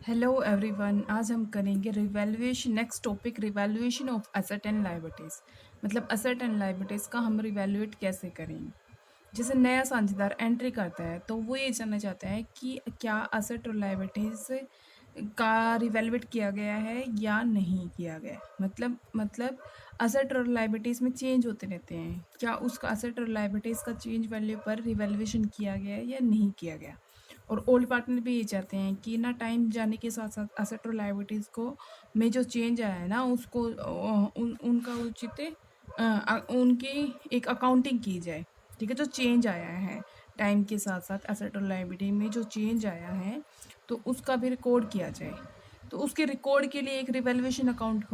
Hello everyone, आज हम करेंगे revaluation. Next topic revaluation of asset and liabilities. मतलब एसेट एंड लायबिलिटीज़ का हम रिवैल्यूएट कैसे करेंगे। जैसे नया साझेदार एंट्री करता है तो वो ये जानना चाहता है कि क्या एसेट और लायबिलिटीज़ का रिवैल्यूएट किया गया है या नहीं किया गया है। मतलब एसेट और लायबिलिटीज़ में चेंज होते रहते हैं, क्या उसका एसेट और लायबिलिटीज़ का चेंज वैल्यू पर रिवैल्यूएशन किया गया है या नहीं किया गया। और ओल्ड पार्टनर भी ये चाहते हैं कि ना टाइम जाने के साथ साथ एसेट और लायबिलिटीज़ को में जो चेंज आया है ना उसको उनका उचित उनकी एक अकाउंटिंग की जाए। ठीक है, जो चेंज आया है टाइम के साथ साथ एसेट और लायबिलिटी में जो चेंज आया है तो उसका भी रिकॉर्ड किया जाए। तो उसके रिकॉर्ड के लिए एक रिवैल्यूएशन अकाउंट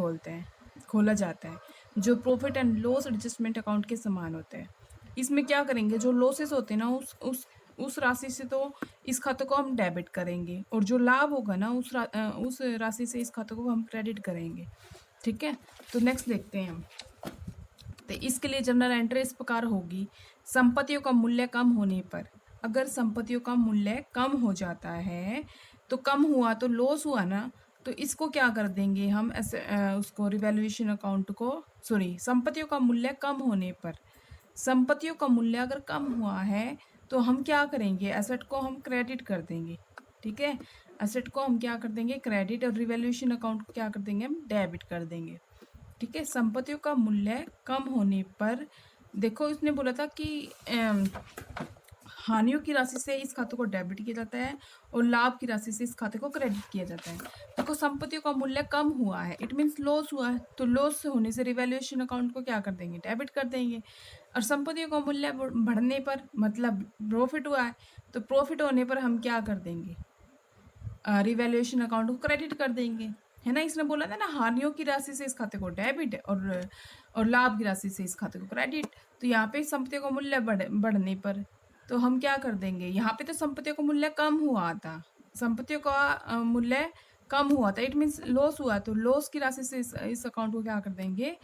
खोला जाता है जो profit and loss adjustment account के समान होता है। इसमें क्या करेंगे, जो लॉसेस होते हैं ना उस राशि से तो इस खाते को हम डेबिट करेंगे और जो लाभ होगा ना उस राशि से इस खाते को हम क्रेडिट करेंगे। ठीक है, तो नेक्स्ट देखते हैं हम। तो इसके लिए जनरल एंट्री इस प्रकार होगी। संपत्तियों का मूल्य कम होने पर, अगर संपत्तियों का मूल्य कम हो जाता है तो कम हुआ तो लॉस हुआ ना, तो इसको क्या कर देंगे हम ऐसे उसको रिवैल्यूएशन अकाउंट को संपत्तियों का मूल्य कम होने पर, संपत्तियों का मूल्य अगर कम हुआ है तो हम क्या करेंगे, एसेट को हम क्रेडिट कर देंगे। ठीक है, एसेट को हम क्या कर देंगे, क्रेडिट, और रिवैल्यूएशन अकाउंट को क्या कर देंगे, हम डेबिट कर देंगे। ठीक है, संपत्तियों का मूल्य कम होने पर, देखो इसने बोला था कि हानियों की राशि से इस खाते को डेबिट किया जाता है और लाभ की राशि से इस खाते को क्रेडिट किया जाता है। देखो संपत्तियों का मूल्य कम हुआ है, इट मीन्स लॉस हुआ है, तो लॉस होने से रिवैल्यूएशन अकाउंट को क्या कर देंगे, डेबिट कर देंगे। और संपत्तियों का मूल्य बढ़ने पर मतलब प्रॉफिट हुआ है, तो प्रॉफिट होने पर हम क्या कर देंगे, रिवैल्यूएशन अकाउंट को क्रेडिट कर देंगे। है ना, इसने बोला था ना हानियों की राशि से इस खाते को डेबिट और लाभ की राशि से इस खाते को क्रेडिट। तो यहाँ पे संपत्तियों का मूल्य बढ़ने पर तो हम क्या कर देंगे, यहाँ पे तो संपत्तियों का मूल्य कम हुआ था, संपत्तियों का मूल्य कम हुआ था, इट मीन्स लॉस हुआ, तो लॉस की राशि से इस अकाउंट को क्या कर देंगे,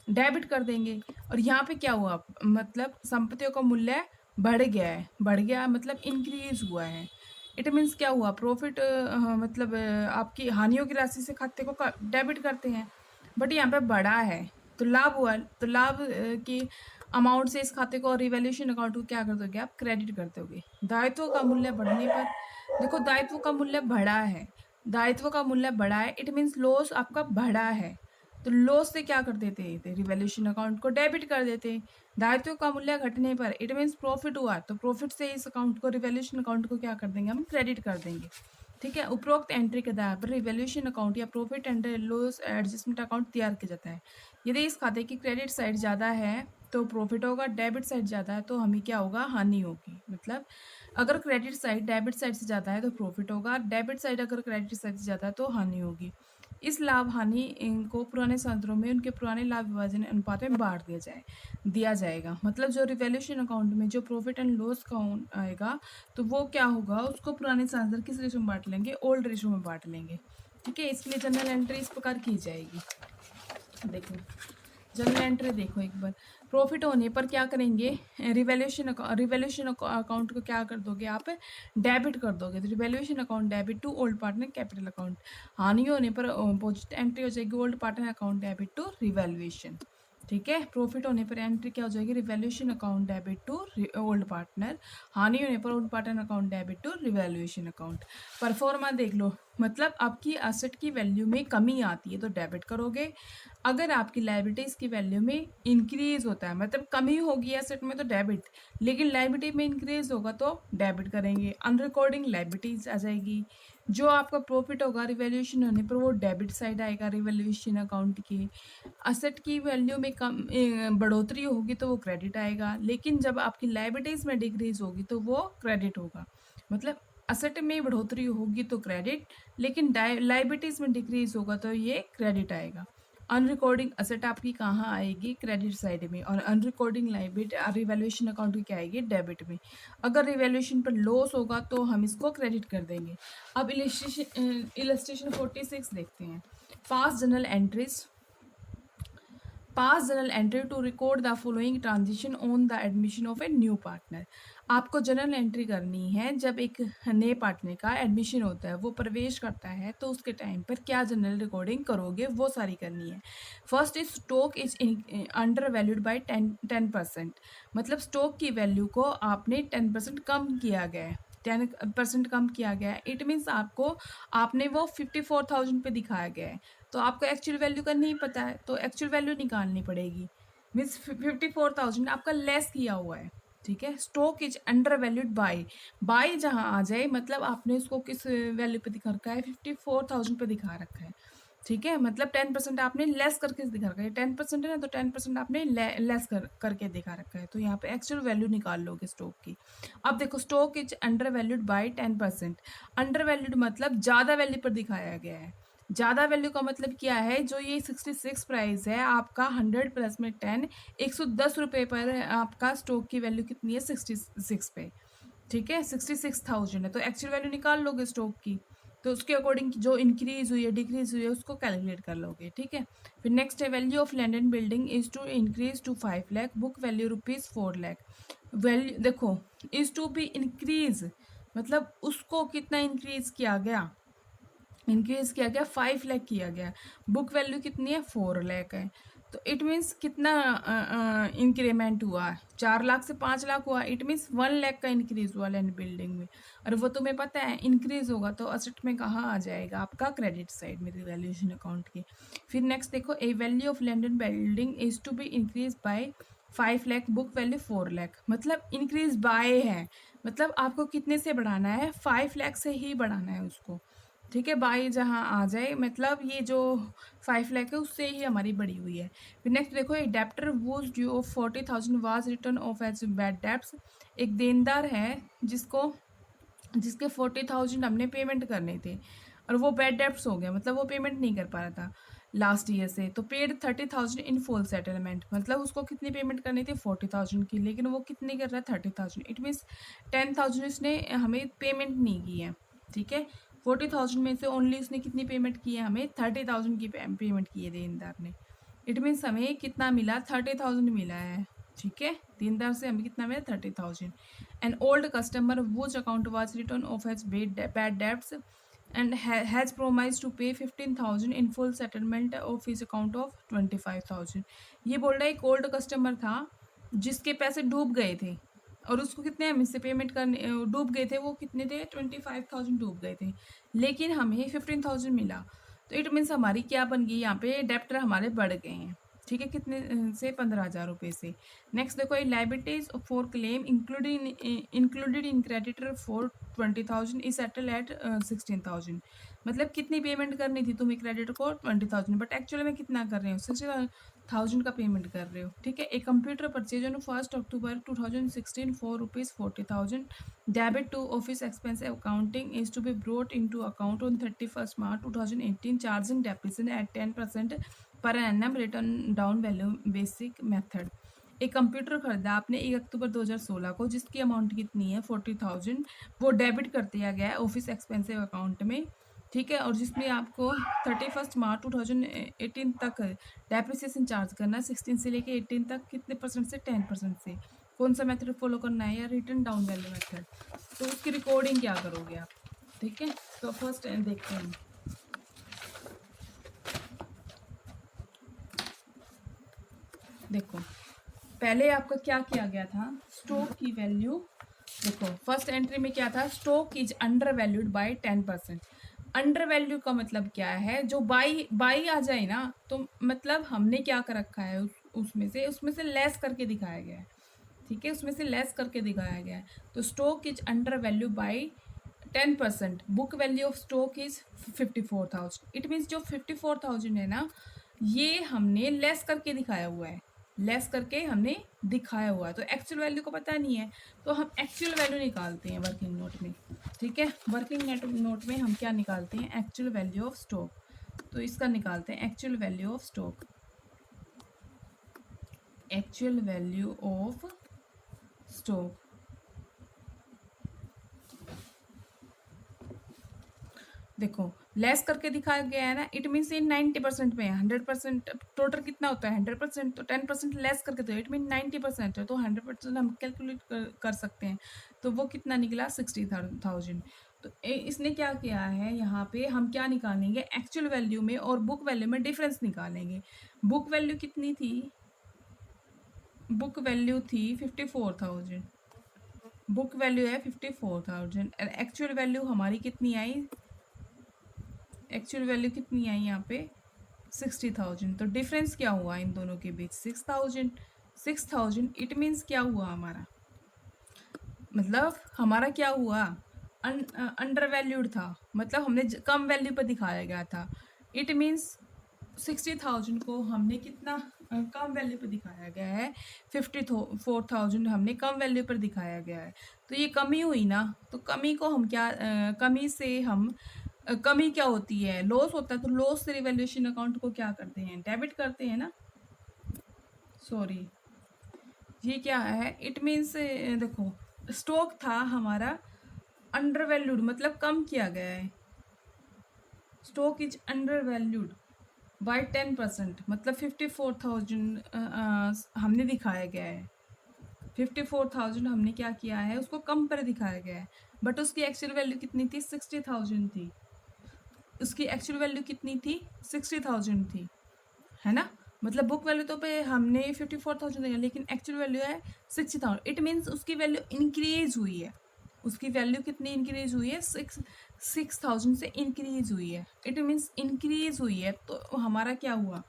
डेबिट कर देंगे। और यहाँ पे क्या हुआ, मतलब संपत्तियों का मूल्य बढ़ गया मतलब इंक्रीज हुआ है। इट मीन्स क्या हुआ, प्रॉफिट मतलब आपकी हानियों की राशि से खाते को डेबिट करते हैं, बट यहाँ पे बढ़ा है तो लाभ हुआ, तो लाभ की अमाउंट से इस खाते को रिवैल्यूएशन अकाउंट को क्या कर दोगे, आप क्रेडिट कर दोगे। दायित्व का मूल्य बढ़ने पर, देखो दायित्व का मूल्य बढ़ा है, दायित्व का मूल्य बढ़ा है, इट मीन्स लॉस आपका बढ़ा है, तो लॉस से क्या कर देते थे, रिवैल्यूएशन अकाउंट को डेबिट कर देते। दायित्व का मूल्य घटने पर, इट मीन्स प्रॉफिट हुआ, तो प्रॉफिट से इस अकाउंट को, रिवैल्यूएशन अकाउंट को क्या कर देंगे, हम क्रेडिट कर देंगे। ठीक है, उपरोक्त एंट्री के आधार पर रिवैल्यूएशन अकाउंट या profit and loss adjustment account तैयार किया जाता है। यदि इस खाते की क्रेडिट साइड ज़्यादा है तो प्रॉफिट होगा, डेबिट साइड ज़्यादा है तो हमें क्या होगा, हानि होगी। मतलब अगर क्रेडिट साइड डेबिट साइड से ज़्यादा है तो प्रॉफिट होगा, डेबिट साइड अगर क्रेडिट साइड से ज़्यादा है तो हानि होगी। इस लाभ हानि को पुराने साधनों में उनके पुराने लाभ विभाजन अनुपात में बांट दिया जाएगा। मतलब जो रिवैल्यूएशन अकाउंट में जो प्रॉफिट एंड लॉस अकाउंट आएगा तो वो क्या होगा, उसको पुराने साधन किस रेशो में बांट लेंगे, ओल्ड रेशो में बांट लेंगे। ठीक है, इसके लिए जनरल एंट्री इस प्रकार की जाएगी। देखो जनरल एंट्री देखो एक बार, प्रॉफिट होने पर क्या करेंगे, रिवैल्यूएशन अकाउंट को क्या कर दोगे आप, डेबिट कर दोगे, तो revaluation account debit to old partner capital account. हानि होने पर अपोजिट एंट्री हो जाएगी, old partner account debit to revaluation. ठीक है, प्रॉफिट होने पर एंट्री क्या हो जाएगी, revaluation account debit to old partner. हानि होने पर old partner account debit to revaluation account. Proforma देख लो, मतलब आपकी एसेट की वैल्यू में कमी आती है तो डेबिट करोगे, अगर आपकी लायबिलिटीज़ की वैल्यू में इंक्रीज होता है, मतलब कमी होगी एसेट में तो डेबिट, लेकिन लायबिलिटी में इंक्रीज होगा तो डेबिट करेंगे, अनरिकॉर्डिंग लायबिलिटीज आ जाएगी। जो आपका प्रॉफिट होगा रिवैल्यूएशन होने पर वो डेबिट साइड आएगा रिवैल्यूएशन अकाउंट की। एसेट की वैल्यू में बढ़ोतरी होगी तो वो क्रेडिट आएगा, लेकिन जब आपकी लायबिलिटीज़ में डिक्रीज होगी तो वो क्रेडिट होगा। मतलब एसेट में बढ़ोतरी होगी तो क्रेडिट, लेकिन लायबिलिटीज़ में डिक्रीज होगा तो ये क्रेडिट आएगा। अनरिकॉर्डिंग एसेट आपकी कहाँ आएगी, क्रेडिट साइड में, और अनरिकॉर्डिंग लायबिलिटी रिवैल्यूएशन अकाउंट की क्या आएगी, डेबिट में। अगर रिवैल्यूएशन पर लॉस होगा तो हम इसको क्रेडिट कर देंगे। अब इलस्ट्रेशन 46 देखते हैं। Pass journal entries, pass journal entry to record the following transition on the admission of a new partner। आपको जर्नल एंट्री करनी है जब एक नए पार्टनर का एडमिशन होता है, वो प्रवेश करता है, तो उसके टाइम पर क्या जनरल रिकॉर्डिंग करोगे वो सारी करनी है। First is stock is under valued by 10%। मतलब स्टॉक की वैल्यू को आपने 10% कम किया गया है, 10% कम किया गया है। इट मीन्स आपने वो 54,000 पे दिखाया गया है, तो आपको एक्चुअल वैल्यू का नहीं पता है, तो एक्चुअल वैल्यू निकालनी पड़ेगी। मीन्स 54,000 आपका लेस किया हुआ है। ठीक है, stock is under valued bye जहाँ आ जाए, मतलब आपने उसको किस वैल्यू पे दिखा रखा है, 54,000 पे दिखा रखा है। ठीक है, मतलब 10% आपने लेस करके दिखा रखा है, 10% है ना, तो 10% आपने लेस करके दिखा रखा है, तो यहाँ पे एक्चुअल वैल्यू निकाल लोगे स्टॉक की। अब देखो, stock is under valued bye 10%। Under valued मतलब ज़्यादा वैल्यू पर दिखाया गया है। ज़्यादा वैल्यू का मतलब क्या है, जो ये 66 प्राइस है आपका, 100 प्लस में 10, 110 रुपये पर आपका स्टॉक की वैल्यू कितनी है, 66 पे। ठीक है, 66,000 है, तो एक्चुअल वैल्यू निकाल लोगे स्टॉक की, तो उसके अकॉर्डिंग जो इंक्रीज हुई है डिक्रीज हुई है उसको कैलकुलेट कर लोगे। ठीक है, फिर नेक्स्ट है, value of land and building is to increase to 5 lakh, book value rupees 4 lakh. Value देखो, इज टू बी इंक्रीज मतलब उसको कितना इंक्रीज किया गया, इंक्रीज किया गया 5 लाख किया गया, बुक वैल्यू कितनी है, 4 लाख है। तो इट मीन्स कितना इंक्रीमेंट हुआ, 4 लाख से 5 लाख हुआ, इट मीन्स 1 लाख का इंक्रीज हुआ लैंड बिल्डिंग में। और वो तुम्हें पता है इंक्रीज होगा तो असेट में कहाँ आ जाएगा, आपका क्रेडिट साइड में रिवैल्यूएशन अकाउंट के। फिर नेक्स्ट देखो, a value of land and building is to be increase by 5 lakh, book value 4 lakh, मतलब इंक्रीज बाय है, मतलब आपको कितने से बढ़ाना है, 5 लाख से ही बढ़ाना है उसको। ठीक है, बाई जहाँ आ जाए, मतलब ये जो 5 लाख है उससे ही हमारी बढ़ी हुई है। फिर नेक्स्ट देखो, एक debtor was due of 40,000 was return off as bad debts. एक देनदार है जिसके 40,000 हमने पेमेंट करने थे और वो बैड डेप्स हो गया, मतलब वो पेमेंट नहीं कर पा रहा था लास्ट ईयर से, तो पेड 30,000 इन फुल सेटलमेंट। मतलब उसको कितनी पेमेंट करनी थी, 40,000 की, लेकिन वो कितनी कर रहा है, 30,000। इट मीन्स 10,000 उसने हमें पेमेंट नहीं की है। ठीक है, 40,000 में से ओनली उसने कितनी पेमेंट की है, हमें 30,000 की पेमेंट की है देनदार ने। इट मीन्स हमें कितना मिला, 30,000 मिला है। ठीक है, देनदार से हमें कितना मिला, 30,000। An old customer which account was return off as bad debts and has promise to pay 15,000 in full settlement of his account of 25,000। ये बोल रहा है एक ओल्ड कस्टमर था जिसके पैसे डूब गए थे और उसको कितने हम इससे पेमेंट करने डूब गए थे, वो कितने थे, 25,000 डूब गए थे, लेकिन हमें 15,000 मिला। तो इट मीन्स हमारी क्या बन गई, यहाँ पे डेप्टर हमारे बढ़ गए हैं। ठीक है, कितने से, 15,000 रुपये से। नेक्स्ट देखो, liabilities for claim included in creditor for 20,000 is settle at 16,000। मतलब कितनी पेमेंट करनी थी तुम्हें क्रेडिटर को, 20,000, बट एक्चुअली में कितना कर रहे हो, 60,000 का पेमेंट कर रहे हो। ठीक है, एक computer purchase on 1 October 2016 for ₹40,000 debit to office expense accounting is to be brought into account on 31 March 2018 charging depreciation at 10% per annum written down value basic method. एक कंप्यूटर खरीदा आपने 1 October 2016 को, जिसकी amount कितनी है, 40,000, वो debit कर दिया गया है ऑफिस एक्सपेंसिव अकाउंट में। ठीक है, और जिसमें आपको 31 मार्च 2018 तक डेप्रिसिएशन चार्ज करना है, 16 से लेके 18 तक, कितने परसेंट से, 10% से। कौन सा मेथड फॉलो करना है, या रिटर्न डाउन वैल्यू मेथड, तो उसकी रिकॉर्डिंग क्या करोगे आप। ठीक है, तो फर्स्ट देखते हैं, देखो पहले आपका क्या किया गया था, स्टॉक की वैल्यू। देखो फर्स्ट एंट्री में क्या था, stock is under valued bye 10%। Under value का मतलब क्या है, जो बाई आ जाए ना, तो मतलब हमने क्या कर रखा है, उसमें से लेस करके दिखाया गया है। ठीक है, उसमें से लेस करके दिखाया गया है, तो stock is under value by 10%, book value of stock is 54,000। It means जो 54,000 है ना, ये हमने लेस करके दिखाया हुआ है, लेस करके हमने दिखाया हुआ है, तो एक्चुअल वैल्यू को पता नहीं है, तो हम एक्चुअल वैल्यू निकालते हैं वर्किंग नोट में। ठीक है, वर्किंग नोट में हम क्या निकालते हैं, एक्चुअल वैल्यू ऑफ स्टॉक। तो इसका निकालते हैं actual value of stock, actual value of stock. देखो लेस करके दिखाया गया है ना, इट मीन्स ये 90% में है। 100% टोटल कितना होता है 100%, तो 10% लेस करके तो इट मीन 90% है, तो 100% हम कैलकुलेट कर सकते हैं। तो वो कितना निकला 60,000। तो इसने क्या किया है, यहाँ पे हम क्या निकालेंगे, एक्चुअल वैल्यू में और बुक वैल्यू में डिफरेंस निकालेंगे। बुक वैल्यू कितनी थी, बुक वैल्यू थी 54,000, बुक वैल्यू है 54,000, एक्चुअल वैल्यू हमारी कितनी आई, एक्चुअल वैल्यू कितनी आई यहाँ पे 60,000। तो डिफरेंस क्या हुआ इन दोनों के बीच 6,000। इट मीन्स क्या हुआ हमारा, मतलब हमारा क्या हुआ, अंडर वैल्यूड था, मतलब हमने कम वैल्यू पर दिखाया गया था। इट मीन्स 60,000 को हमने कितना कम वैल्यू पर दिखाया गया है, 54,000 हमने कम वैल्यू पर दिखाया गया है। तो ये कमी हुई ना, तो कमी को हम क्या कमी से हम कमी क्या होती है, लॉस होता है, तो लॉस से रिवैल्यूएशन अकाउंट को क्या करते हैं, डेबिट करते हैं ना। सॉरी, ये क्या है, इट मीन्स देखो स्टॉक था हमारा अंडर वैल्यूड, मतलब कम किया गया है, stock is under valued bye 10%, मतलब 54,000 हमने दिखाया गया है, 54,000 हमने क्या किया है, उसको कम पर दिखाया गया है, बट उसकी एक्चुअल वैल्यू कितनी थी 60,000 थी, उसकी एक्चुअल वैल्यू कितनी थी 60,000 थी, है ना। मतलब बुक वैल्यू तो पे हमने 54,000 दिया, लेकिन एक्चुअल वैल्यू है 60,000। इट मीन्स उसकी वैल्यू इंक्रीज हुई है, उसकी वैल्यू कितनी इंक्रीज हुई है 6,000 से इंक्रीज हुई है, इट मीन्स इंक्रीज हुई है। तो हमारा क्या हुआ,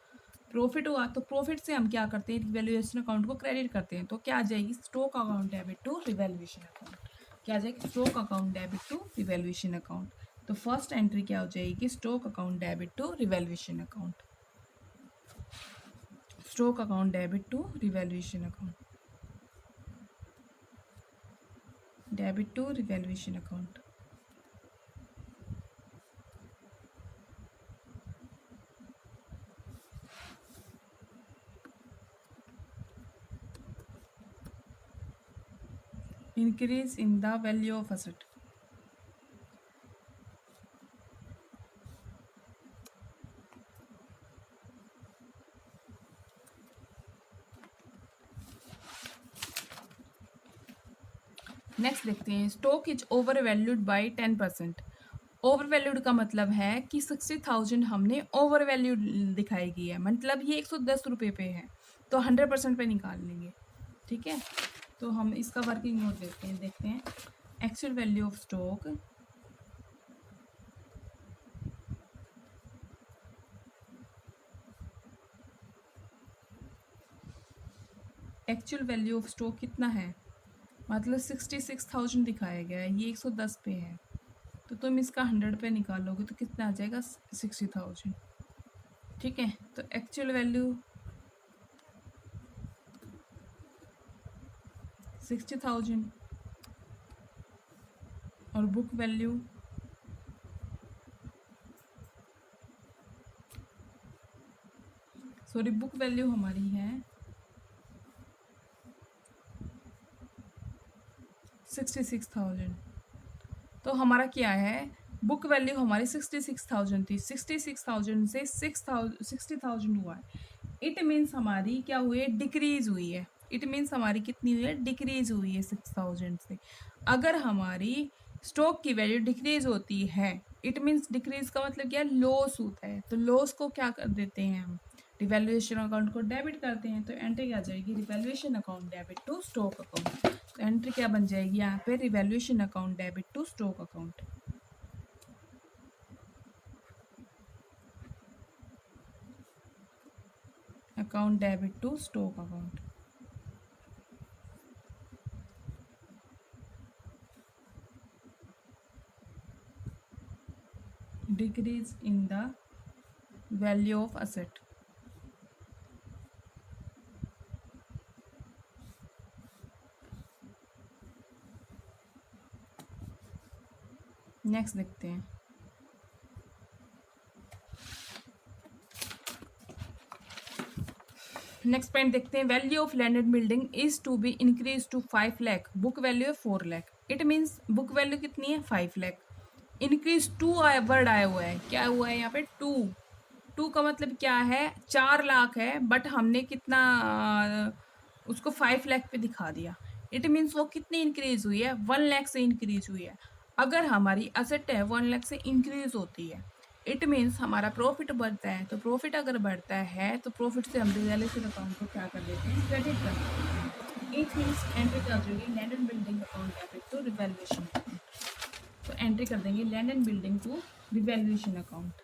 प्रॉफिट हुआ। तो प्रॉफिट से हम क्या करते हैं, रिवैल्यूएशन अकाउंट को क्रेडिट करते हैं। तो क्या आ जाएगी, stock account debit to revaluation account, क्या आ जाएगी, stock account debit to revaluation account. तो फर्स्ट एंट्री क्या हो जाएगी, stock account debit to revaluation account, stock account debit to revaluation account, debit to revaluation account. Increase in the value of asset. Next देखते हैं, stock is over valued by 10%। Over valued का मतलब है कि 60,000 हमने ओवर वैल्यूड दिखाई गई है, मतलब ये 110 रुपये पे है, तो 100% पे निकाल लेंगे। ठीक है, तो हम इसका वर्किंग नोट देखते हैं। Actual value of stock, actual value of stock कितना है, मतलब 66,000 दिखाया गया है, ये 110 पे है, तो तुम इसका 100 पे निकालोगे तो कितना आ जाएगा 60,000। ठीक है, तो एक्चुअल वैल्यू 60,000 और बुक वैल्यू बुक वैल्यू हमारी है 66,000। तो हमारा क्या है, बुक वैल्यू हमारी 66,000 थी, 66,000 से 60,000 हुआ है। इट मीन्स हमारी क्या हुई है, डिक्रीज हुई है। इट मीन्स हमारी कितनी हुई है, डिक्रीज हुई है 6,000 से। अगर हमारी स्टॉक की वैल्यू डिक्रीज होती है, इट मीन्स डिक्रीज का मतलब क्या, लॉस होता है, तो लॉस को क्या कर देते हैं हम, रिवैल्यूएशन अकाउंट को डेबिट करते हैं। तो एंट्री क्या जाएगी, revaluation account debit to stock account. तो एंट्री क्या बन जाएगी यहाँ पे, revaluation account debit to stock account. Account debit to stock account. Decrease in the value of asset. Next देखते हैं, नेक्स्ट पॉइंट देखते हैं, value of land and building is to be increase to 5 lakh, book value है 4 lakh. It means book value कितनी है 5 lakh, increase to word आया हुआ है, क्या हुआ है यहाँ पे, टू। टू का मतलब क्या है, 4 लाख है, बट हमने कितना उसको 5 लाख पे दिखा दिया। इट मीन्स वो कितनी इंक्रीज हुई है, 1 लाख से इंक्रीज हुई है। अगर हमारी असेट है 1 लाख से इंक्रीज होती है, इट मीन्स हमारा प्रॉफिट बढ़ता है। तो प्रॉफिट अगर बढ़ता है तो प्रॉफिट से हम रिवैल्यूएशन अकाउंट को क्या कर देते हैं, क्रेडिट कर देते हैं। इट मीन्स एंट्री कर देंगे land and building account debit to revaluation account. तो एंट्री कर देंगे land and building to revaluation account.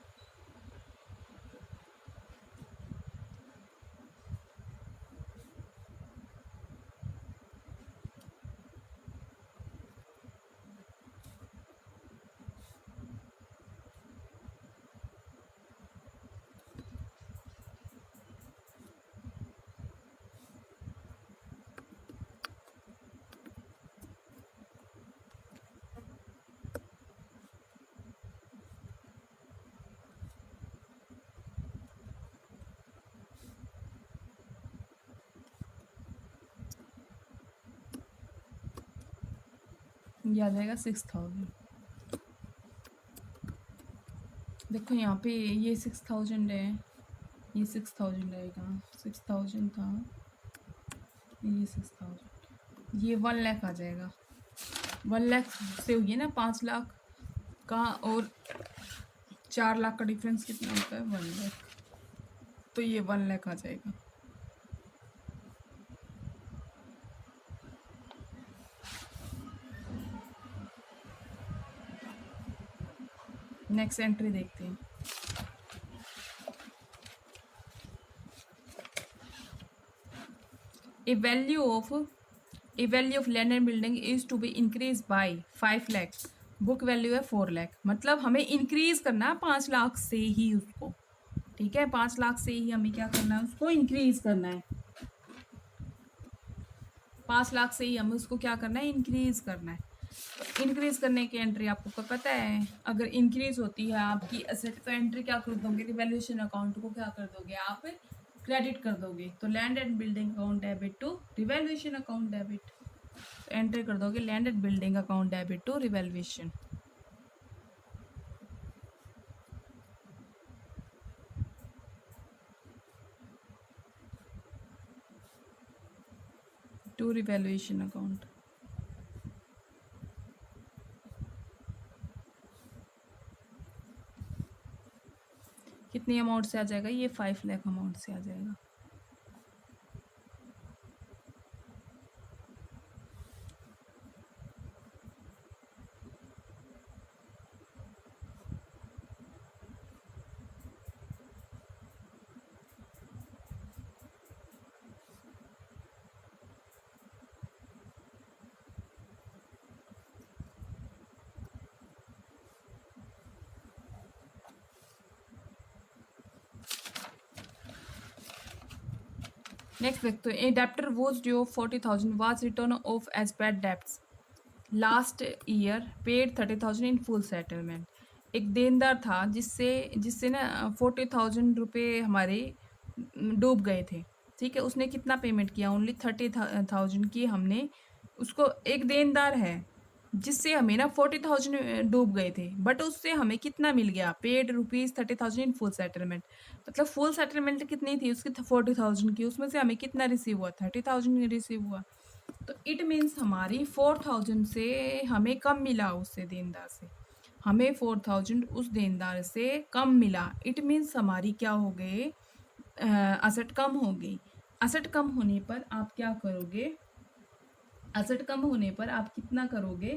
ये आ जाएगा 6000। देखो यहाँ पे ये 6000 है, ये 6000 आएगा, 6000 था, ये 6000, ये 1 लाख आ जाएगा। 1 लाख से हुई ना 5 लाख का, और 4 लाख का डिफरेंस कितना होता है, 1 लाख। तो ये 1 लाख आ जाएगा। नेक्स्ट एंट्री देखते हैं। A value of land and building is to be increased by 5 lakh. Book value है 4 लाख, मतलब हमें इंक्रीज करना है 5 लाख से ही उसको। ठीक है, 5 लाख से ही हमें क्या करना है, उसको इंक्रीज करना है। 5 लाख से ही हमें उसको क्या करना है, इंक्रीज करना है। तो इंक्रीज करने की एंट्री आपको पता है, अगर इंक्रीज होती है आपकी असेट तो एंट्री क्या कर दोगे, रिवैल्यूएशन अकाउंट को क्या कर दोगे आप, क्रेडिट कर दोगे। तो land and building account debit to revaluation account debit. Entry कर दोगे land and building account debit to revaluation. To revaluation account. कितनी अमाउंट से आ जाएगा, ये 5 लाख अमाउंट से आ जाएगा। नेक्स्ट देखते हैं, a debtor was due 40,000 was return off as bad debts last year paid 30,000 in full settlement. एक देनदार था जिससे जिससे ना 40,000 रुपये हमारे डूब गए थे। ठीक है, उसने कितना पेमेंट किया, ओनली 30,000 की हमने उसको, एक देनदार है जिससे हमें ना 40,000 डूब गए थे, बट उससे हमें कितना मिल गया, पेड ₹30,000 इन फुल सेटलमेंट। मतलब फुल सेटलमेंट कितनी थी उसकी, 40,000 की, उसमें से हमें कितना रिसीव हुआ, 30,000 रिसीव हुआ। तो इट मीन्स हमारी 4,000 से हमें कम मिला, उससे देनदार से हमें 4,000 उस देनदार से कम मिला। इट मीन्स हमारी क्या हो गए, असेट कम हो गई। असेट कम होने पर आप क्या करोगे, असेट कम होने पर आप कितना करोगे,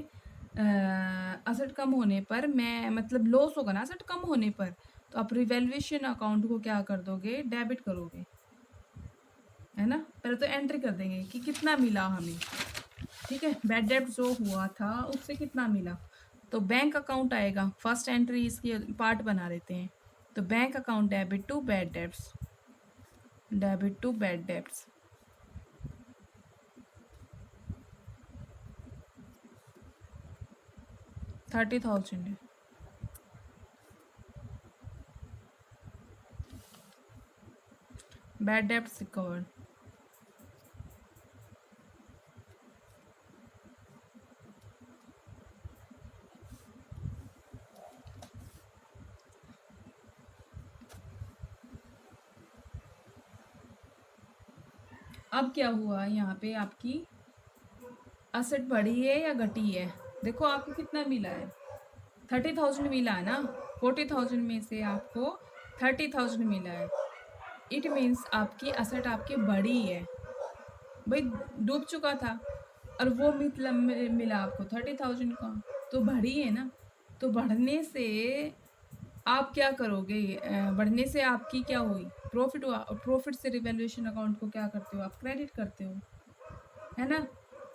असेट कम होने पर मैं मतलब लॉस होगा ना असेट कम होने पर, तो आप रिवैल्यूएशन अकाउंट को क्या कर दोगे, डेबिट करोगे, है ना। पहले तो एंट्री कर देंगे कि कितना मिला हमें। ठीक है, बैड डेब्ट जो हुआ था उससे कितना मिला, तो बैंक अकाउंट आएगा, फर्स्ट एंट्री इसकी पार्ट बना देते हैं। तो bank account debit to bad debts, debit to bad debts. $30,000 है। Bad debts recovered. अब क्या हुआ यहाँ पे, आपकी असेट बढ़ी है या घटी है? देखो आपको कितना मिला है, 30,000 मिला है ना। 40,000 में से आपको 30,000 मिला है। इट मीन्स आपकी असेट आपकी बढ़ी है। भाई डूब चुका था और वो मतलब मिला आपको 30,000 का, तो बढ़ी है ना। तो बढ़ने से आप क्या करोगे, बढ़ने से आपकी क्या हुई, प्रॉफिट हुआ। और प्रॉफिट से रिवैल्यूएशन अकाउंट को क्या करते हो आप, क्रेडिट करते हो, है ना।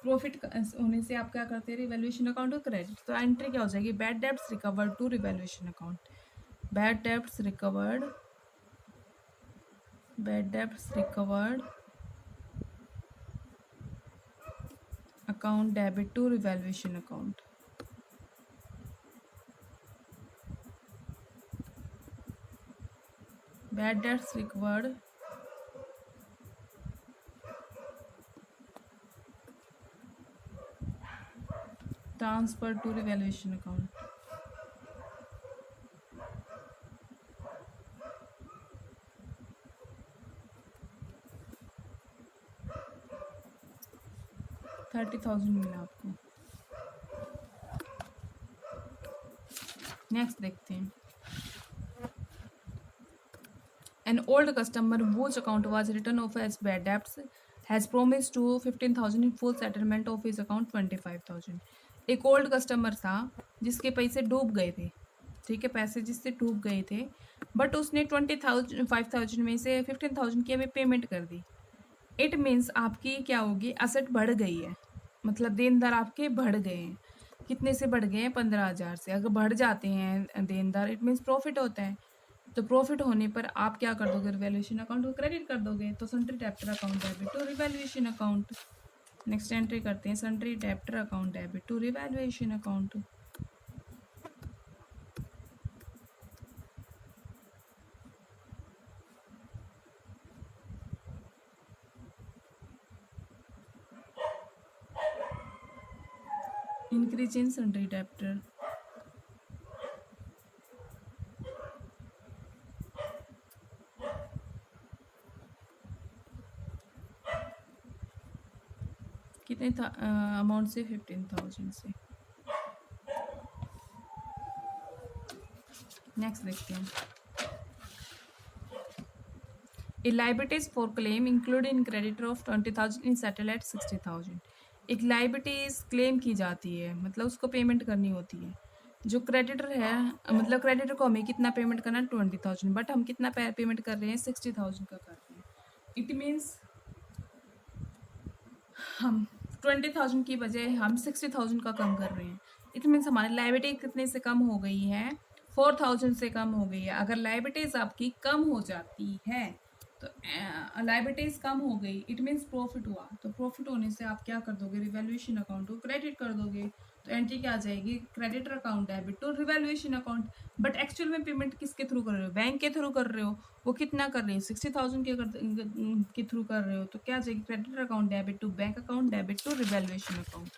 प्रॉफिट होने से आप क्या करते हैं, रिवैल्यूएशन अकाउंट को क्रेडिट। तो एंट्री क्या हो जाएगी, bad debts recovered to revaluation account. Bad debts recovered, bad debts recovered account debit to revaluation account. Bad debts recovered transfer to revaluation account. $30,000 मिला आपको। नेक्स्ट देखते हैं। An old customer whose account was written off as bad debts has promised to 15,000 in full settlement of his account 25,000। एक old customer था जिसके पैसे डूब गए थे, ठीक है, पैसे जिससे डूब गए थे, बट उसने 5,000 में से 15,000 की अभी पेमेंट कर दी। इट मीन्स आपकी क्या होगी, असेट बढ़ गई है, मतलब देनदार आपके बढ़ गए हैं। कितने से बढ़ गए हैं, 15,000 से। अगर बढ़ जाते हैं देनदार, इट मीन्स प्रॉफिट होता है। तो प्रॉफिट होने पर आप क्या कर दोगे, रिवैल्यूएशन अकाउंट को क्रेडिट कर दोगे। तो sundry debtor account debit to revaluation account. Next entry करते हैं, sundry debtor account debit to revaluation account. Increase in sundry debtor, कितने था अमाउंट से, 15,000 से। नेक्स्ट देखते हैं। A liabilities for claim included in creditor of 20,000 in settle at 60,000। एक liabilities claim की जाती है, मतलब उसको पेमेंट करनी होती है। जो क्रेडिटर है, मतलब क्रेडिटर को हमें कितना पेमेंट करना है, 20,000, बट हम कितना पेमेंट कर रहे हैं, 60,000 का कर रहे हैं। इट मीन्स हम 20,000 की बजाय हम 60,000 का कम कर रहे हैं। इट मीन्स हमारी लाइबिलिटी कितने से कम हो गई है, 4,000 से कम हो गई है। अगर लाइबिलिटीज आपकी कम हो जाती है, तो लाइबिलिटीज कम हो गई, इट मीन्स प्रॉफिट हुआ। तो प्रॉफिट होने से आप क्या कर दोगे, रिवैल्यूएशन अकाउंट को क्रेडिट कर दोगे। तो एंट्री क्या आ जाएगी, creditor account debit to revaluation account. But actual में पेमेंट किसके थ्रू कर रहे हो, बैंक के थ्रू कर रहे हो। वो कितना कर रहे हो, 60,000 के थ्रू कर रहे हो। तो क्या आ जाएगी, creditor account debit to bank account debit to revaluation account.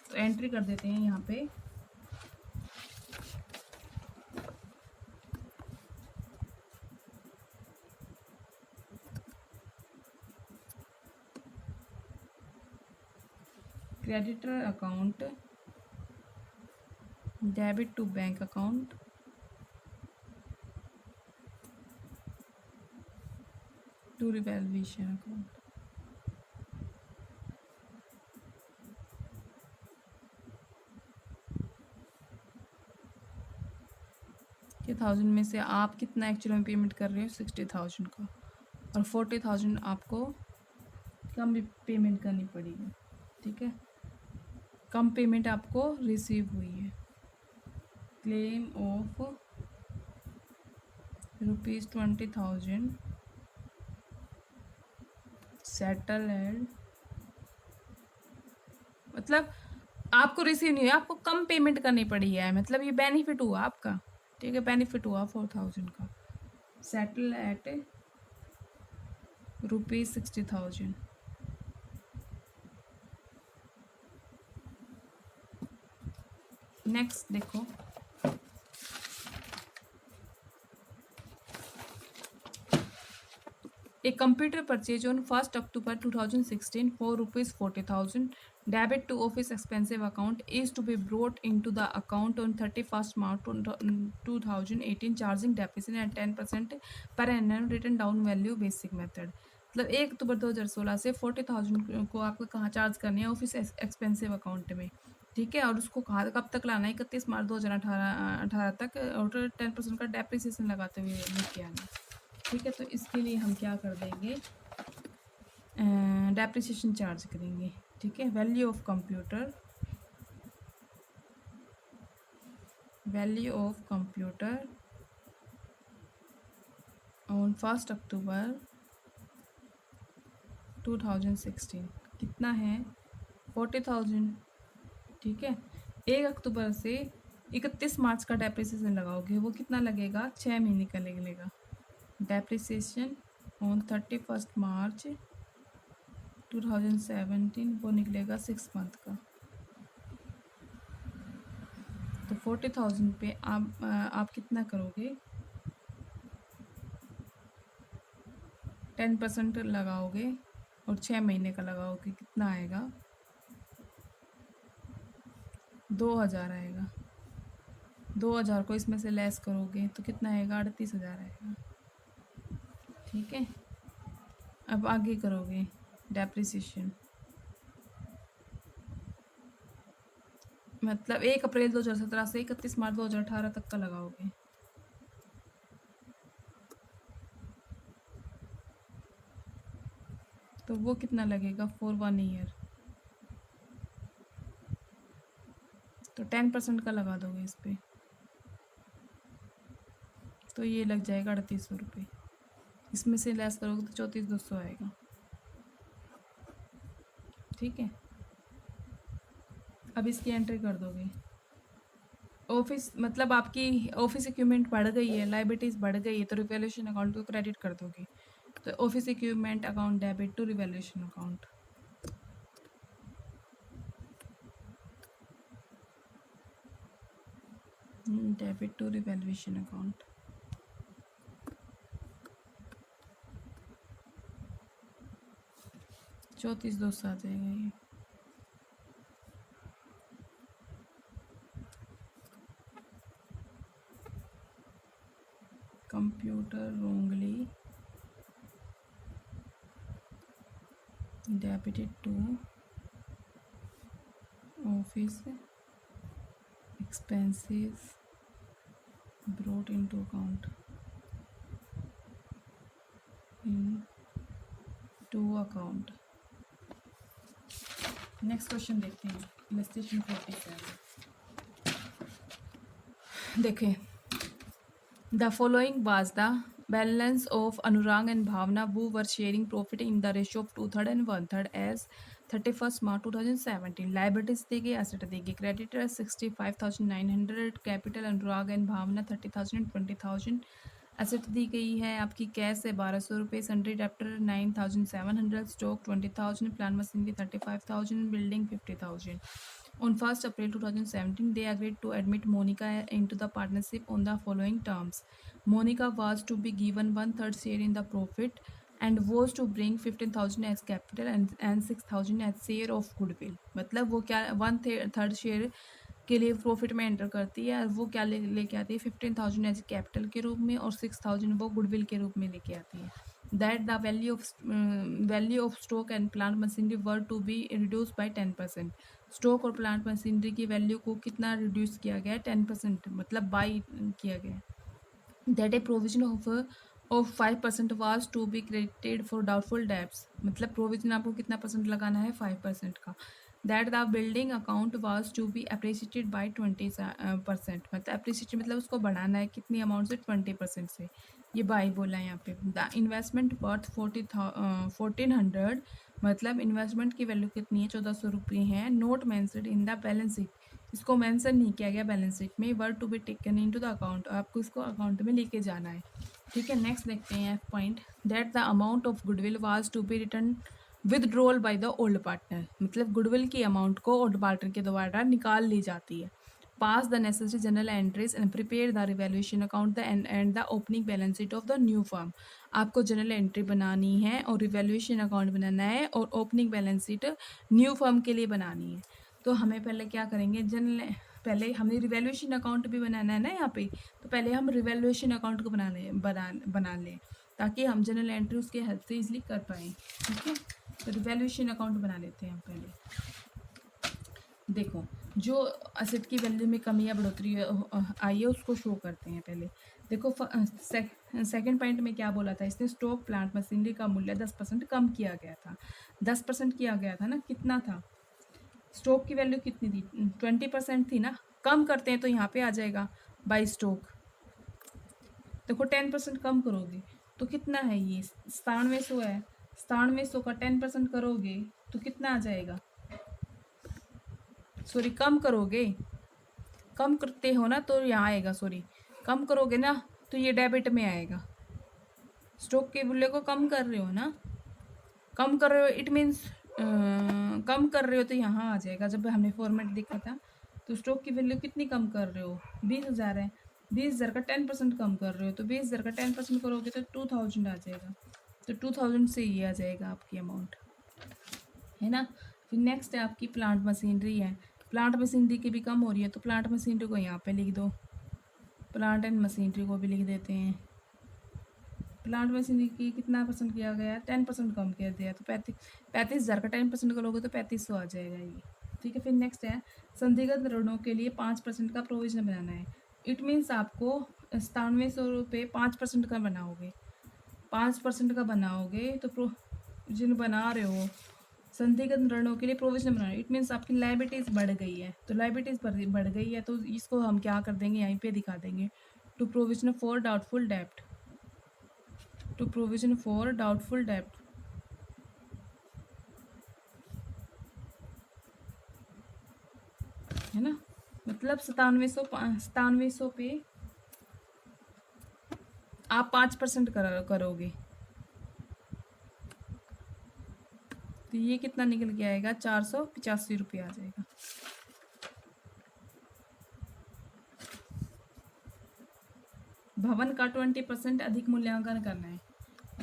तो एंट्री कर देते हैं यहाँ पे, creditor account debit to bank account to revaluation account। के 1000 में से आप कितना एक्चुअल में पेमेंट कर रहे हो, 60,000 का, और 40,000 आपको कम पेमेंट करनी पड़ेगी, ठीक है। कम पेमेंट आपको रिसीव हुई है। क्लेम ऑफ ₹20,000 सेटल एंड, मतलब आपको रिसीव नहीं हुआ, आपको कम पेमेंट करनी पड़ी है, मतलब ये बेनिफिट हुआ आपका, ठीक है, बेनिफिट हुआ 4,000 का। Settle at ₹60,000। नेक्स्ट देखो, A computer purchase on 1st October 2016 for rupees 40,000 debit to office expensive account is to be brought into the account on 31st March 2018 charging depreciation at 10% per annum written down value basic method. मतलब 1 October 2016 से 40,000 को आपको कहाँ charge करनी है office expensive account में, ठीक है, और उसको कहाँ कब तक लाना है 31 मार्च 2018 तक और 10% का डेप्रिसिएशन लगाते हुए लेके आना, ठीक है। तो इसके लिए हम क्या कर देंगे, डेप्रिसिएशन चार्ज करेंगे, ठीक है। Value of computer on 1 October 2016 कितना है 40,000, ठीक है। 1 अक्टूबर से 31 मार्च का डेप्रिसिएशन लगाओगे वो कितना लगेगा 6 महीने का लगेगा। डेप्रिसिएशन ऑन 31 मार्च 2017 वो निकलेगा 6 मंथ का। तो 40,000 पे आप कितना करोगे 10% लगाओगे और 6 महीने का लगाओगे, कितना आएगा 2,000 आएगा। 2,000 को इसमें से लेस करोगे तो कितना आएगा 38,000 आएगा, ठीक है। अब आगे करोगे डेप्रिसिएशन, मतलब 1 अप्रैल 2017 से 31 मार्च 2018 तक का लगाओगे। तो वो कितना लगेगा फॉर 1 ईयर, तो 10% का लगा दोगे इस पर, तो ये लग जाएगा 3800 रुपये। इसमें से लेस करोगे तो 34,200 आएगा, ठीक है। अब इसकी एंट्री कर दोगे। ऑफिस मतलब आपकी ऑफिस इक्विपमेंट बढ़ गई है, लाइबिलिटीज़ बढ़ गई है, तो रिवैल्यूएशन अकाउंट को क्रेडिट कर दोगे। तो office equipment account debit to revaluation account, debit to revaluation account. चौंतीस 200 आ जाएगा ये। Computer wrongly debited to office expenses brought into account into account। Next question देखते हैं, इलस्ट्रेशन 47। देखें, the following was the balance of Anurag and Bhavana who were sharing profit in the ratio of 2/3 and 1/3 as 31st March 2017। Liabilities दी गई, asset दी गई। Creditor 65,900, capital Anurag and Bhavna 30,000 and 20,000। Asset दी गई है आपकी कैश है 1,200 रुपये, sundry debtor 9,700, stock 20,000, plant machinery 35,000, building 50,000। On 1st April 2017, they agreed to admit Monica into the partnership on the following terms. Monica was to be given 1/3 share in the profit and was to bring 15,000 as capital and 6,000 as share of goodwill। मतलब वो क्या 1/3 share के लिए profit में enter करती है और वो क्या लेके आती है 15,000 एज कैपिटल के रूप में और 6,000 वो गुडविल के रूप में लेके आती है। That the value of stock and plant machinery were to be reduce by 10%। Stock और प्लांट मशीनरी की वैल्यू को कितना रिड्यूस किया गया 10%, मतलब बाई किया गया। That a provision of 5% was to be credited for doubtful debts, मतलब प्रोविजन आपको कितना परसेंट लगाना है 5% का। That the building account was to be appreciated by 20%, मतलब अप्रिशिएटेड मतलब उसको बढ़ाना है कितनी अमाउंट से 20% से, ये बाई बोला है यहाँ पे। द इन्वेस्टमेंट वर्थ 1,400, मतलब इन्वेस्टमेंट की वैल्यू कितनी है 1,400 रुपये है। Not mentioned in the balance sheet, इसको मेंशन नहीं किया गया बैलेंस शीट में। Were to be taken into the account, आपको इसको अकाउंट में लेके जाना है, ठीक है। नेक्स्ट देखते हैं point. That the amount of goodwill was to be written withdrawal by the old partner, मतलब गुडविल की अमाउंट को ओल्ड पार्टनर के द्वारा निकाल ली जाती है। pass the necessary journal entries and prepare the revaluation account and the opening balance sheet of the new firm। आपको general entry बनानी है और रिवैल्यूएशन अकाउंट बनाना है और opening balance sheet new firm के लिए बनानी है। तो हमें पहले क्या करेंगे, पहले हमें रिवैल्यूएशन अकाउंट भी बनाना है ना यहाँ पे, तो पहले हम रिवैल्यूएशन अकाउंट को बना लें ताकि हम जनरल एंट्री उसके हेल्प से इजीली कर पाएँ। ठीक है, तो रिवैल्यूएशन अकाउंट बना लेते हैं हम पहले। देखो, जो असेट की वैल्यू में कमी या बढ़ोतरी आई है उसको शो करते हैं पहले। देखो सेकंड पॉइंट में क्या बोला था इसने, स्टॉक प्लांट मशीनरी का मूल्य 10% कम किया गया था। 10% किया गया था ना, कितना था, स्टॉक की वैल्यू कितनी थी, 20% थी ना, कम करते हैं तो यहाँ पे आ जाएगा बाई स्टॉक। देखो 10% कम करोगे तो कितना है, ये 9700 है, 9700 का 10% करोगे तो कितना आ जाएगा, सॉरी कम करोगे, कम करते हो ना तो यहाँ आएगा, सॉरी कम करोगे ना तो ये डेबिट में आएगा। स्टॉक के मूल्य को कम कर रहे हो ना, कम कर रहे हो, इट मीन्स कम कर रहे हो तो यहाँ आ जाएगा। जब हमने फॉर्मेट देखा था तो स्टॉक की वैल्यू कितनी कम कर रहे हो, 20,000 है, 20,000 का 10% कम कर रहे हो तो 20,000 का 10% करोगे तो 2,000 आ जाएगा। तो 2,000 से ये आ जाएगा आपकी अमाउंट, है ना। फिर नेक्स्ट है आपकी प्लांट मशीनरी है। प्लांट मशीनरी की भी कम हो रही है तो प्लांट मशीनरी को यहाँ पे लिख दो, प्लांट एंड मशीनरी को भी लिख देते हैं। प्लांट मशीनरी की कितना परसेंट किया गया, 10% कम किया दिया तो 35,000 का 10% करोगे तो 3500 आ जाएगा ये। ठीक है, फिर नेक्स्ट है संदिग्ध ऋणों के लिए 5% का प्रोविजन बनाना है। इट मीन्स आपको 9700 रुपये 5% का बनाओगे, 5% का बनाओगे तो प्रोविजन बना रहे हो, संदिग्ध ऋणों के लिए प्रोविजन बनाना है। इट मीन्स आपकी लाइबिलिटीज़ बढ़ गई है, तो लाइबिलिटीज़ बढ़ गई है तो इसको हम क्या कर देंगे, यहीं पे दिखा देंगे, टू प्रोविजन फॉर डाउटफुल डेब्ट, टू प्रोविजन फॉर डाउटफुल डेब्ट। है ना, मतलब 9700 पे आप 5% करोगे तो ये कितना निकल के आएगा, 485 रुपये आ जाएगा। भवन का 20% अधिक मूल्यांकन करना है।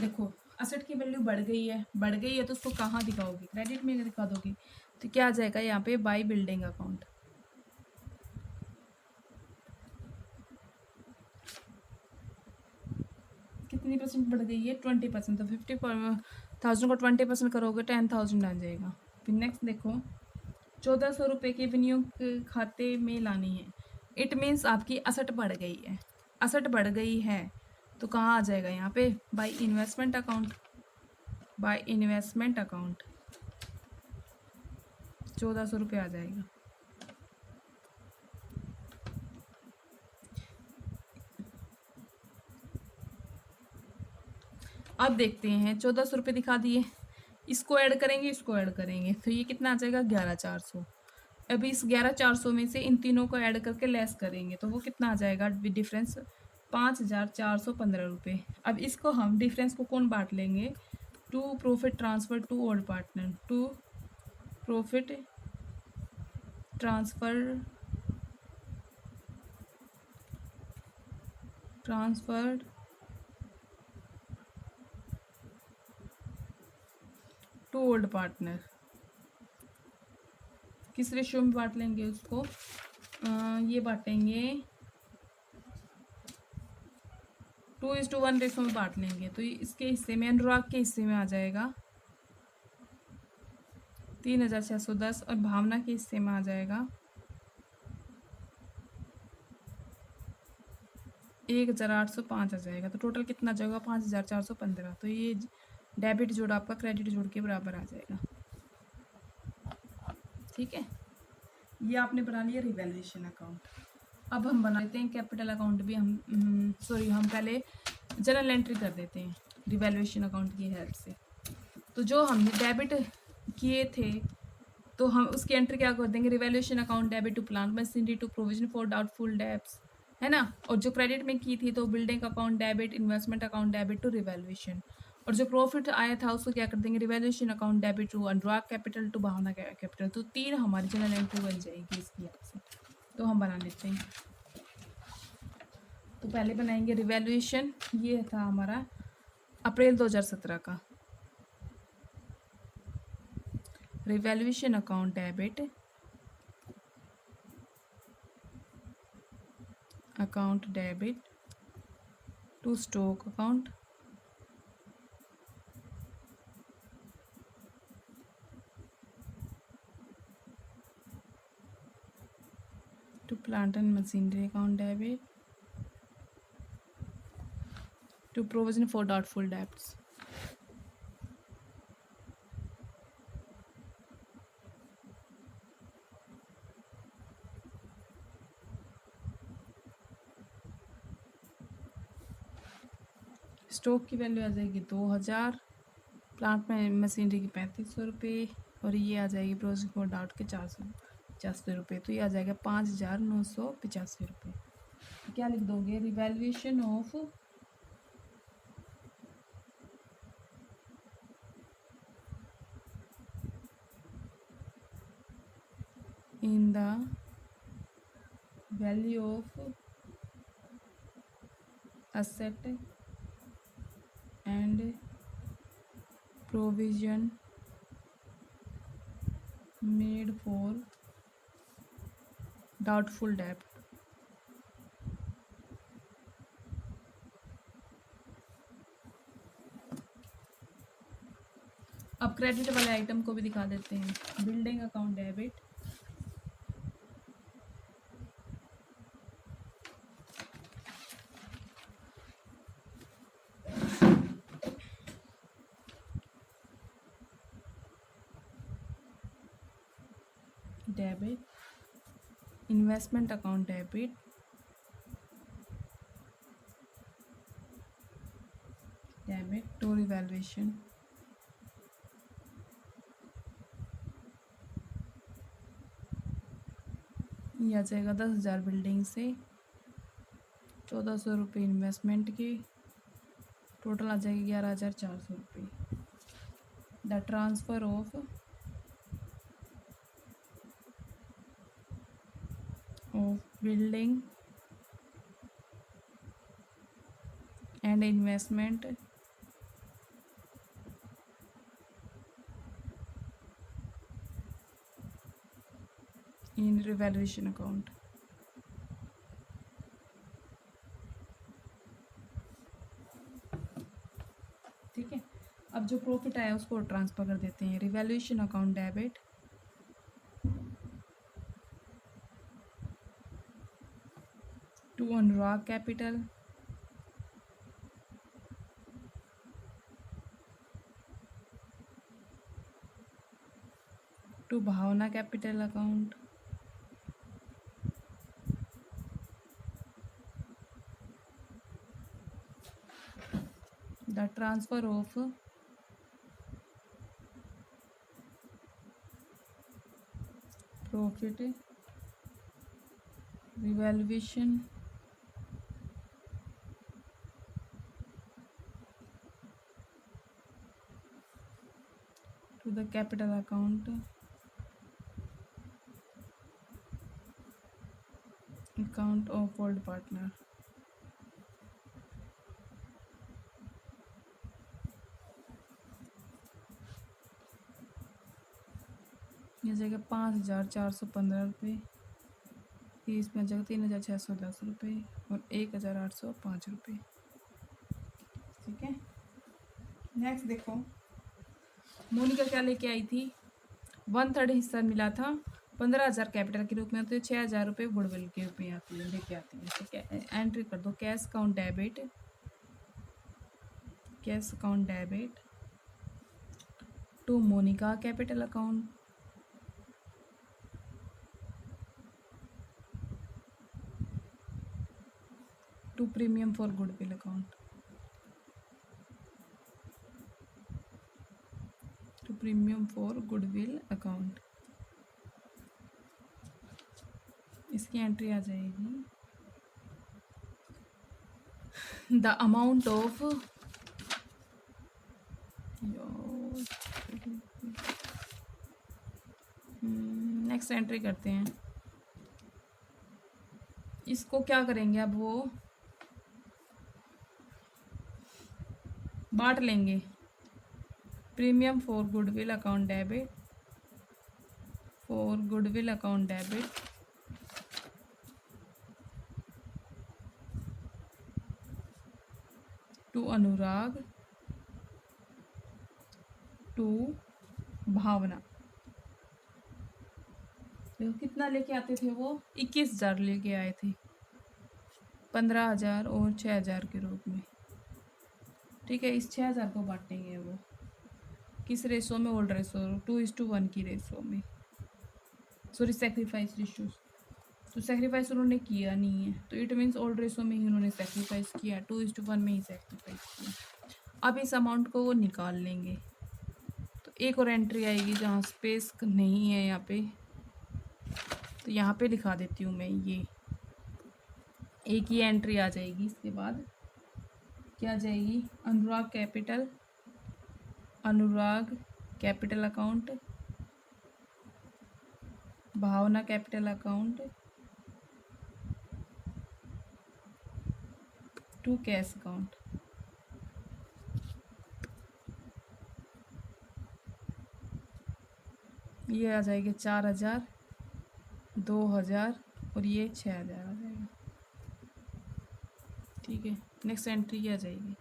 देखो असेट की वैल्यू बढ़ गई है तो उसको कहाँ दिखाओगे, क्रेडिट में दिखा दोगे तो क्या आ जाएगा यहाँ पे, बाई बिल्डिंग अकाउंट। कितनी परसेंट बढ़ गई है, 20%, तो 50,000 को 20% करोगे 10,000 आ जाएगा। फिर नेक्स्ट देखो 1,400 रुपये के विनियोग खाते में लानी है। इट मीन्स आपकी असेट बढ़ गई है, असेट बढ़ गई है तो कहाँ आ जाएगा यहाँ पे, by investment account, by investment account 1,400 रुपये आ जाएगा। अब देखते हैं 1,400 रुपये दिखा दिए, इसको ऐड करेंगे तो ये कितना आ जाएगा, 11,400। अभी इस 11,400 में से इन तीनों को ऐड करके लेस करेंगे तो वो कितना आ जाएगा, डिफरेंस 5,415 रुपये। अब इसको हम डिफरेंस को कौन बांट लेंगे, to profit transfer to old partner, to profit transferred to old partner. किस रेशियो में बांट लेंगे उसको, ये बांटेंगे 2:1 रेशियो में बांट लेंगे तो इसके हिस्से में, अनुराग के हिस्से में आ जाएगा 3,610 और भावना के हिस्से में आ जाएगा 1,805 आ जाएगा। तो टोटल कितना आ जाएगा, 5,415। तो ये डेबिट जोड़ आपका क्रेडिट जोड़ के बराबर आ जाएगा। ठीक है, ये आपने बना लिया रिवैल्यूएशन अकाउंट। अब हम बना लेते हैं कैपिटल अकाउंट भी, हम पहले जनरल एंट्री कर देते हैं रिवैल्यूएशन अकाउंट की हेल्प से। तो जो हमने डेबिट किए थे तो हम उसकी एंट्री क्या कर देंगे, revaluation account debit to plant machinery to provision for doubtful debts, है ना। और जो क्रेडिट में की थी तो building account debit, investment account debit to revaluation. और जो प्रॉफिट आया था उसको क्या कर देंगे, revaluation account debit to Anurag capital to Bhavana capital. तो 3 हमारी जनरल एंट्री बन जाएगी इसकी आपसे। तो हम बना लेते हैं। तो पहले बनाएंगे रिवैल्यूएशन। ये था हमारा अप्रैल 2017 का revaluation account debit, account debit to stock account, to plant and machinery account debit, to provision for doubtful debts. Stock की वैल्यू आ जाएगी 2000, प्लांट में मशीनरी की 3500 रुपये, और ये आ जाएगी प्रोविजन फॉर डाउट के 485 रुपये। तो ये आ जाएगा 5985 रुपये। क्या लिख दोगे? Revaluation of in the value of asset and provision made for doubtful debt. अब क्रेडिट वाले आइटम को भी दिखा देते हैं। Building account debit, investment account debit, to revaluation, ये आ जाएगा 10,000 बिल्डिंग से, 1400 रुपये इन्वेस्टमेंट की, टोटल आ जाएगी 11,400 रुपये। The transfer of building and investment in revaluation account. ठीक है, अब जो प्रॉफिट आया उसको ट्रांसफ़र कर देते हैं। Revaluation account debit, to Anurag capital, to Bhavana capital account, the transfer of profit revaluation to the capital account of old partner। ये जगह 5,415 रुपये, इसमें जगह 3,610 रुपये और 1,805 रुपये। ठीक है, नेक्स्ट देखो, मोनिका क्या लेके आई थी? 1/3 हिस्सा मिला था 15,000 कैपिटल के रूप में, तो 6,000 रुपये गुडविल के रूप में आती है, लेके आती है। ठीक है, एंट्री कर दो। Cash account debit, cash account debit to Monika capital account, to premium for goodwill account, to premium for goodwill account. इसकी एंट्री आ जाएगी the amount of next entry करते हैं। इसको क्या करेंगे अब, वो बांट लेंगे। Premium for goodwill account debit, for goodwill account debit to Anurag to Bhavna. देखो कितना लेके आते थे वो, 21,000 लेके आए थे, 15,000 और 6,000 के रूप में। ठीक है, इस 6,000 को बांटेंगे वो किस रेशो में, ओल्ड रेशो 2:1 की रेशो में, सॉरी सेक्रीफाइस रेशो। तो सेक्रीफाइस उन्होंने किया नहीं है, तो इट मीन्स ओल्ड रेशो में ही उन्होंने सेक्रीफाइस किया, 2:1 में ही सेक्रीफाइस किया। अब इस अमाउंट को वो निकाल लेंगे। तो एक और एंट्री आएगी जहाँ स्पेस नहीं है यहाँ पे, तो यहाँ पे लिखा देती हूँ मैं, ये एक ही एंट्री आ जाएगी। इसके बाद क्या आ जाएगी, Anurag capital account, Bhavna capital account to cash account. ये आ जाएगी 4,000, 2,000 और ये 6,000 आ जाएगा। ठीक है, नेक्स्ट एंट्री क्या आ जाएगी,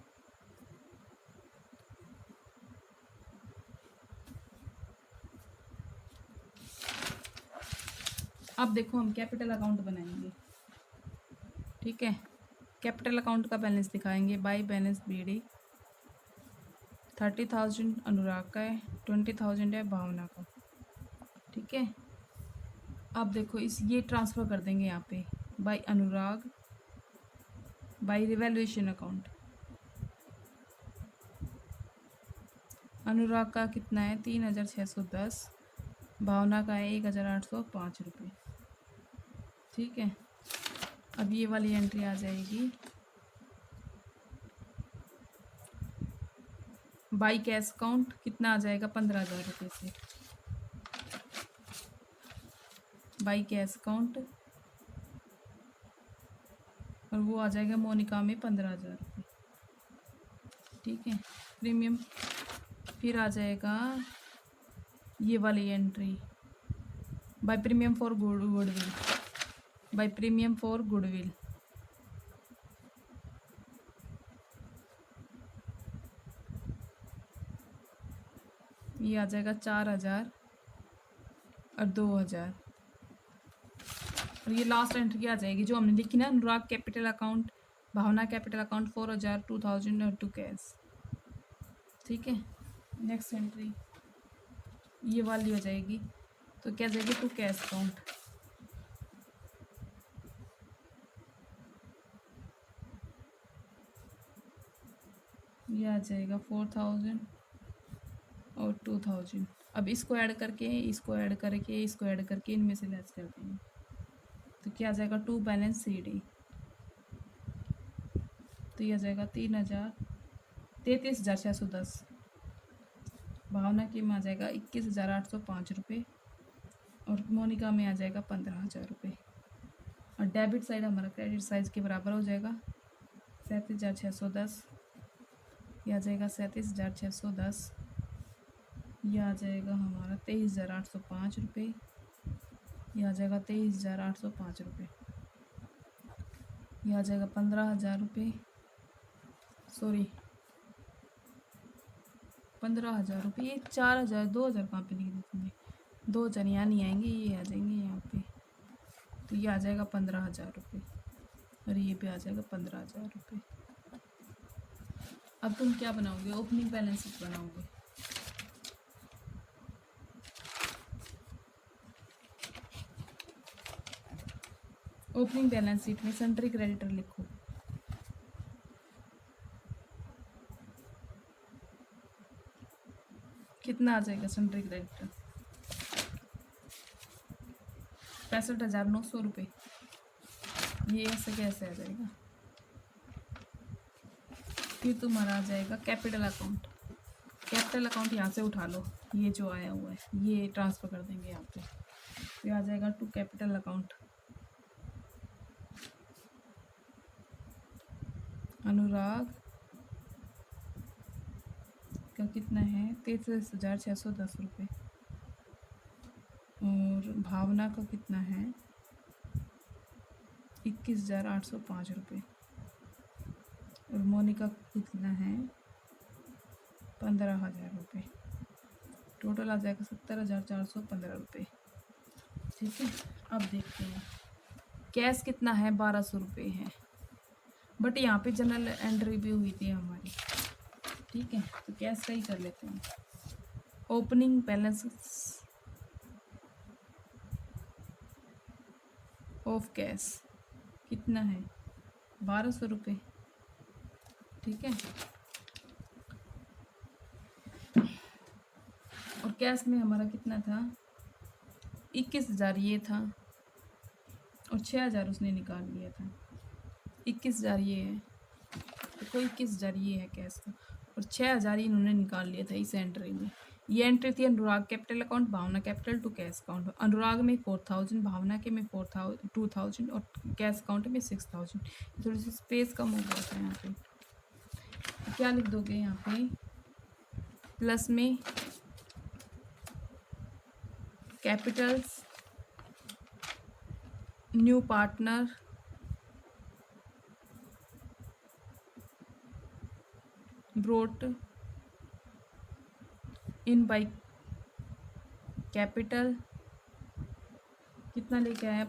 अब देखो हम कैपिटल अकाउंट बनाएंगे। ठीक है, कैपिटल अकाउंट का बैलेंस दिखाएंगे, बाई बैलेंस BD। 30,000 अनुराग का है, 20,000 है भावना का। ठीक है, अब देखो ये ट्रांसफ़र कर देंगे यहाँ पे, by Anurag, by revaluation account. Anurag का कितना है, 3,610, भावना का है 1,805 रुपये। ठीक है, अब ये वाली एंट्री आ जाएगी, बाई कैश अकाउंट कितना आ जाएगा, 15,000 रुपये से, बाई कैश अकाउंट, और वो आ जाएगा मोनिका में 15,000 रुपये। ठीक है, प्रीमियम फिर आ जाएगा ये वाली entry, by premium for goodwill, by premium for goodwill. ये आ जाएगा 4,000 और 2,000, और ये लास्ट एंट्री आ जाएगी जो हमने लिखी ना, अनुराग capital account, Bhavna capital account 4,000, 2,000 और 2 कैश। ठीक है, नेक्स्ट एंट्री ये वाली हो जाएगी, तो क्या जाएगी, 2 कैश अकाउंट। ये आ जाएगा 4,000 और 2,000। अब इसको ऐड करके, इसको ऐड करके, इसको ऐड करके इनमें से लेस कर देंगे, तो क्या आ जाएगा, 2 बैलेंस CD। तो ये आ जाएगा 33,610, भावना की में आ जाएगा 21,805 रुपये, और मोनिका में आ जाएगा 15,000 रुपये। और डेबिट साइड हमारा क्रेडिट साइज के बराबर हो जाएगा, 37,610, यह आ जाएगा 37,610, यह आ जाएगा हमारा 23,805 रुपये, यह आ जाएगा 23,805 रुपये, यह आ जाएगा 15,000 रुपये, सॉरी 15,000 रुपये, ये 4,000, 2,000 कहाँ पे लिख दी तुमने, 2,000 यहाँ नहीं आएंगे, ये आ जाएंगे यहाँ पे, तो ये आ जाएगा 15,000 रुपये, और ये भी आ जाएगा 15,000 रुपये। अब तुम क्या बनाओगे, ओपनिंग बैलेंस शीट बनाओगे। ओपनिंग बैलेंस शीट में सन्ड्री क्रेडिटर लिखो, कितना आ जाएगा सन्ड्री क्रेडिटर, 65,900 रुपये। ये ऐसे कैसे आ जाएगा, फिर तुम्हारा आ जाएगा कैपिटल अकाउंट। कैपिटल अकाउंट यहाँ से उठा लो, ये जो आया हुआ है ये ट्रांसफ़र कर देंगे यहाँ पे, फिर आ जाएगा टू कैपिटल अकाउंट, अनुराग का कितना है 33,610 रुपये। और भावना का कितना है 21,805 रुपये। और मोनिका का कितना है 15,000 रुपये। टोटल आ जाएगा 70,415 रुपये। ठीक है, अब देखते हैं कैश कितना है 1,200 रुपये है, बट यहाँ पे जनरल एंट्री भी हुई थी हमारी। ठीक है, तो कैश का ही कर लेते हैं। ओपनिंग बैलेंस ऑफ कैश कितना है 1,200 रुपये। ठीक है, और कैश में हमारा कितना था 21,000 ये था, और 6,000 उसने निकाल लिया था। 21,000 ये है, तो कोई 21,000 ये है कैश का, और 6,000 इन्होंने निकाल लिया था इस एंट्री में। ये एंट्री थी Anurag capital account, Bhavna capital to cash account. Anurag में 4,000, भावना के में 2,000 और कैश अकाउंट में 6,000। थोड़ी सी स्पेस कम हो गया था यहाँ पे। क्या लिख दोगे यहाँ पे प्लस में Capitals, new partner, brought in by capital. कितना लेके आया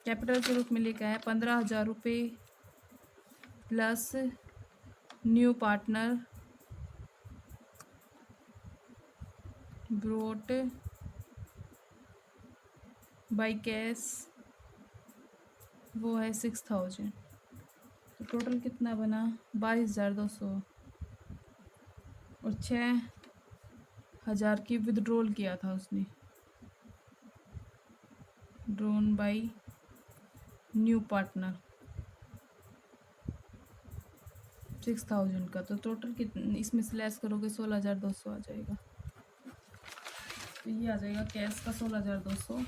कैपिटल के रूप में लेके आया 15,000 रुपये plus new partner brought by cash, वो है 6,000। तो टोटल कितना बना 22,200, और 6,000 की विदड्रॉल किया था उसने, ड्रोन बाई न्यू पार्टनर 6,000 का। तो टोटल कितना इसमें से लेस करोगे 16,200 आ जाएगा। तो ये आ जाएगा कैश का 16,200।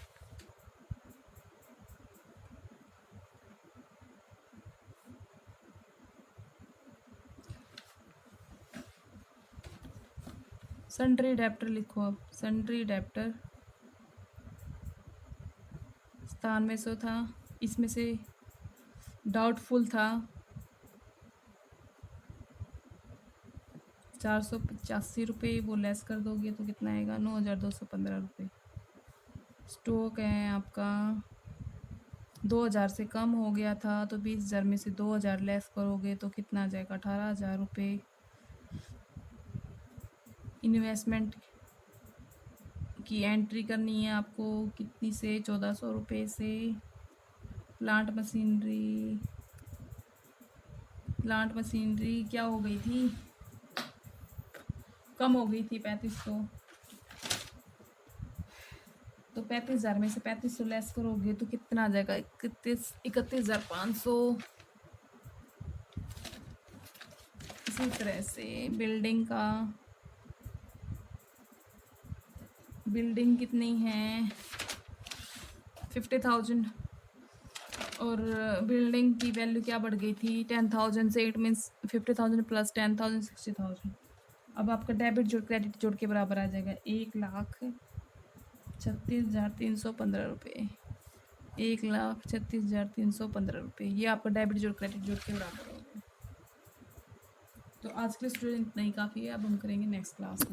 सन्ड्री डेप्टर लिखो। अब सन्ड्री डेप्टर 9700 था, इसमें से डाउटफुल था 485 रुपये, वो लेस कर दोगे तो कितना आएगा 9,215 रुपये। स्टॉक है आपका 2,000 से कम हो गया था, तो 20,000 में से 2,000 लेस करोगे तो कितना आ जाएगा 18,000 रुपये। इन्वेस्टमेंट की एंट्री करनी है आपको कितनी से 1,400 रुपये से। प्लांट मशीनरी क्या हो गई थी, कम हो गई थी 3500, तो 35,000 में से 3500 लेस करोगे तो कितना आ जाएगा 31,500। इसी तरह से बिल्डिंग कितनी है 50,000, और बिल्डिंग की वैल्यू क्या बढ़ गई थी 10,000 से। It means 50,000 plus 10,000 60,000। अब आपका डेबिट जोड़ क्रेडिट जोड़ के बराबर आ जाएगा 1,36,315 रुपये। 1,36,315 रुपये ये आपका डेबिट जोड़ क्रेडिट जोड़ के बराबर हो गया। तो आज के लिए स्टूडेंट इतना ही काफ़ी है। अब हम करेंगे नेक्स्ट क्लास में।